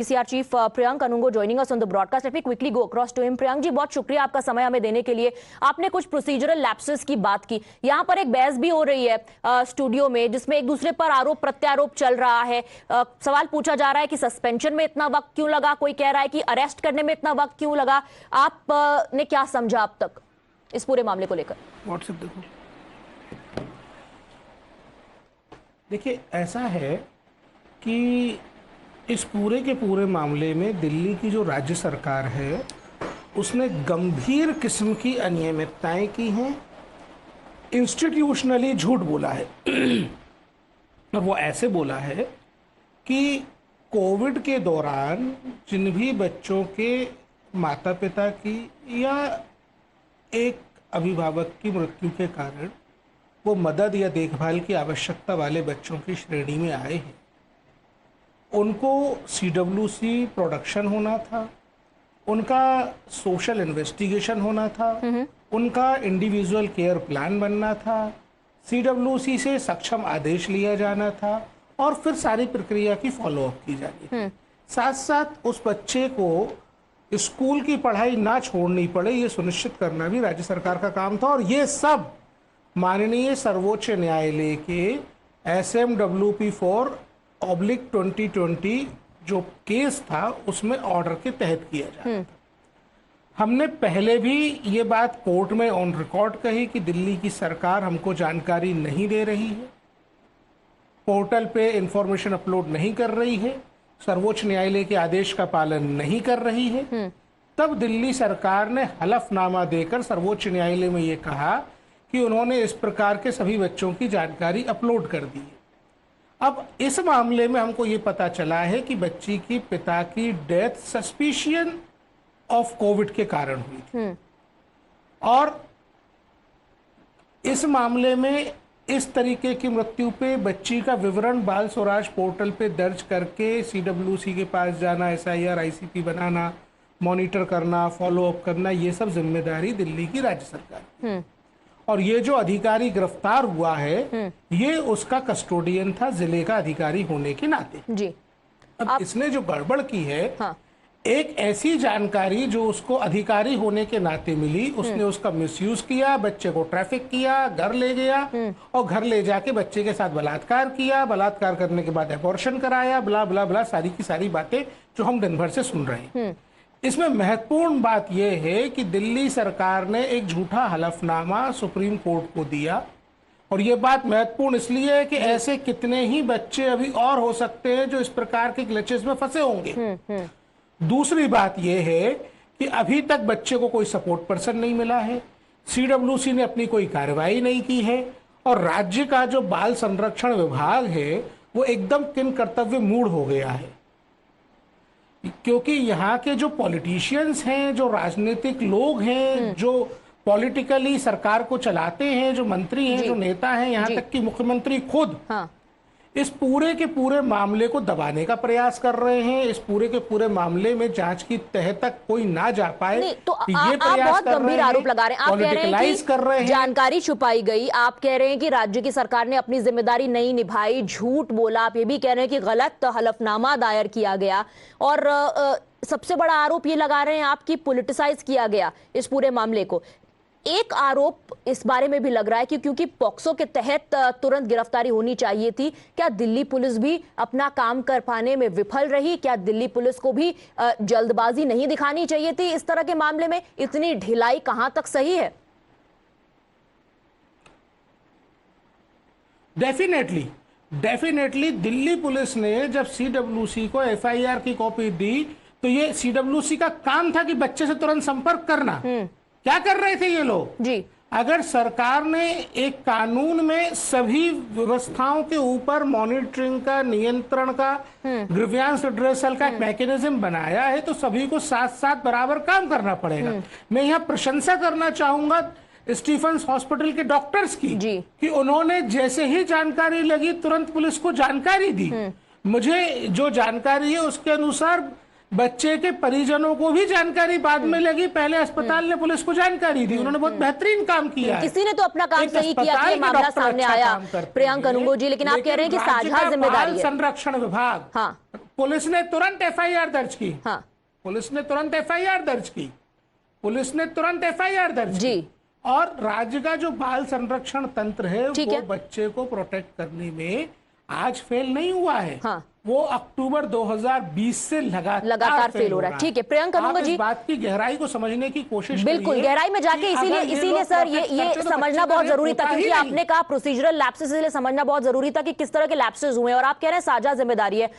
PCR chief Priyank Anungo joining us on the broadcast. Let me quickly go across to him. Priyank ji, बहुत शुक्रिया आपका समय हमें देने के लिए। आपने कुछ प्रोसीजरल लैप्सेस की बात की। यहाँ पर एक बहस भी हो रही है स्टूडियो में, जिसमें एक दूसरे पर आरोप प्रत्यारोप चल रहा है। सवाल पूछा जा रहा है कि सस्पेंशन में इतना वक्त क्यों लगा, कोई कह रहा है कि अरेस्ट करने में इतना वक्त क्यों लगा। आप ने क्या समझा अब तक इस पूरे मामले को लेकर? व्हाट्सएप देखिए, ऐसा है कि इस पूरे के पूरे मामले में दिल्ली की जो राज्य सरकार है उसने गंभीर किस्म की अनियमितताएं की हैं, इंस्टीट्यूशनली झूठ बोला है। और वो ऐसे बोला है कि कोविड के दौरान जिन भी बच्चों के माता पिता की या एक अभिभावक की मृत्यु के कारण वो मदद या देखभाल की आवश्यकता वाले बच्चों की श्रेणी में आए हैं, उनको सीडब्ल्यूसी प्रोडक्शन होना था, उनका सोशल इन्वेस्टिगेशन होना था, उनका इंडिविजुअल केयर प्लान बनना था, सीडब्ल्यूसी से सक्षम आदेश लिया जाना था और फिर सारी प्रक्रिया की फॉलोअप की जानी थी। साथ साथ उस बच्चे को स्कूल की पढ़ाई ना छोड़नी पड़े ये सुनिश्चित करना भी राज्य सरकार का काम था। और ये सब माननीय सर्वोच्च न्यायालय के SM-WP4/2020 जो केस था उसमें ऑर्डर के तहत किया जाता था। हमने पहले भी ये बात कोर्ट में ऑन रिकॉर्ड कही कि दिल्ली की सरकार हमको जानकारी नहीं दे रही है, पोर्टल पे इंफॉर्मेशन अपलोड नहीं कर रही है, सर्वोच्च न्यायालय के आदेश का पालन नहीं कर रही है। तब दिल्ली सरकार ने हलफनामा देकर सर्वोच्च न्यायालय में ये कहा कि उन्होंने इस प्रकार के सभी बच्चों की जानकारी अपलोड कर दी है। अब इस मामले में हमको ये पता चला है कि बच्ची की पिता की डेथ सस्पिशियन ऑफ कोविड के कारण हुई थी। और इस मामले में इस तरीके की मृत्यु पे बच्ची का विवरण बाल स्वराज पोर्टल पे दर्ज करके सीडब्ल्यूसी के पास जाना, SIR ICP बनाना, मॉनिटर करना, फॉलोअप करना, ये सब जिम्मेदारी दिल्ली की राज्य सरकार। और ये जो अधिकारी गिरफ्तार हुआ है ये उसका कस्टोडियन था जिले का अधिकारी होने के नाते जी। अब इसने जो गड़बड़ की है, हाँ। एक ऐसी जानकारी जो उसको अधिकारी होने के नाते मिली, उसने उसका मिसयूज किया, बच्चे को ट्रैफिक किया, घर ले गया और घर ले जाके बच्चे के साथ बलात्कार किया, बलात्कार करने के बाद एबॉर्शन कराया, ब्ला ब्ला ब्ला, सारी की सारी बातें जो हम दिन भर से सुन रहे हैं। इसमें महत्वपूर्ण बात यह है कि दिल्ली सरकार ने एक झूठा हलफनामा सुप्रीम कोर्ट को दिया। और यह बात महत्वपूर्ण इसलिए है कि ऐसे कितने ही बच्चे अभी और हो सकते हैं जो इस प्रकार के ग्लिचेस में फंसे होंगे। दूसरी बात यह है कि अभी तक बच्चे को कोई सपोर्ट पर्सन नहीं मिला है, सीडब्ल्यूसी ने अपनी कोई कार्रवाई नहीं की है और राज्य का जो बाल संरक्षण विभाग है वो एकदम किन कर्तव्य मूढ़ हो गया है। क्योंकि यहाँ के जो पॉलिटिशियंस हैं, जो राजनीतिक लोग हैं, जो पॉलिटिकली सरकार को चलाते हैं, जो मंत्री हैं, जो नेता हैं, यहाँ तक कि मुख्यमंत्री खुद, हाँ। इस पूरे के पूरे मामले को दबाने का प्रयास कर रहे हैं। इस पूरे के पूरे मामले में जांच की तह तक कोई ना जा पाए, तो ये प्रयास बहुत गंभीर आरोप लगा रहे हैं। आप कह रहे हैं कि जानकारी छुपाई गई, आप कह रहे हैं कि राज्य की सरकार ने अपनी जिम्मेदारी नहीं निभाई, झूठ बोला, आप ये भी कह रहे हैं कि गलत हलफनामा दायर किया गया और सबसे बड़ा आरोप ये लगा रहे हैं आप कि पॉलिटिसाइज किया गया इस पूरे मामले को। एक आरोप इस बारे में भी लग रहा है कि क्योंकि पॉक्सो के तहत तुरंत गिरफ्तारी होनी चाहिए थी, क्या दिल्ली पुलिस भी अपना काम कर पाने में विफल रही? क्या दिल्ली पुलिस को भी जल्दबाजी नहीं दिखानी चाहिए थी इस तरह के मामले में? इतनी ढिलाई कहां तक सही है? डेफिनेटली दिल्ली पुलिस ने जब सीडब्ल्यूसी को FIR की कॉपी दी तो ये सीडब्ल्यूसी का काम था कि बच्चे से तुरंत संपर्क करना। क्या कर रहे थे ये लोग जी? अगर सरकार ने एक कानून में सभी व्यवस्थाओं के ऊपर मॉनिटरिंग का, नियंत्रण का, ग्रीवियंस रिड्रेसल का एक मैकेनिज्म बनाया है तो सभी को साथ साथ बराबर काम करना पड़ेगा। मैं यहाँ प्रशंसा करना चाहूंगा स्टीफेंस हॉस्पिटल के डॉक्टर्स की कि उन्होंने जैसे ही जानकारी लगी तुरंत पुलिस को जानकारी दी। मुझे जो जानकारी है उसके अनुसार बच्चे के परिजनों को भी जानकारी बाद में लगी, पहले अस्पताल ने पुलिस को जानकारी दी। उन्होंने बहुत बेहतरीन काम किया। किसी ने तो अपना काम सही किया कि मामला सामने आया, प्रियंक अनुंगो जी, लेकिन आप कह रहे हैं कि साझा जिम्मेदारी है। संरक्षण विभाग, हाँ, पुलिस ने तुरंत एफआईआर दर्ज की। हाँ पुलिस ने तुरंत एफआईआर दर्ज की। पुलिस ने तुरंत एफआईआर दर्ज जी। की। और राज्य का जो बाल संरक्षण तंत्र है वो बच्चे को प्रोटेक्ट करने में आज फेल नहीं हुआ है। हाँ। वो अक्टूबर 2020 से लगातार फेल हो रहा है। ठीक है, प्रियंका करूंगा जी, इस बात की गहराई को समझने की कोशिश बिल्कुल गहराई में जाके, इसीलिए सर ये समझना बहुत जरूरी था, क्योंकि आपने कहा प्रोसीजरल लैप्सेस, इसलिए समझना बहुत जरूरी था कि किस तरह के लैप्सेस हुए, और आप कह रहे हैं साझा जिम्मेदारी है।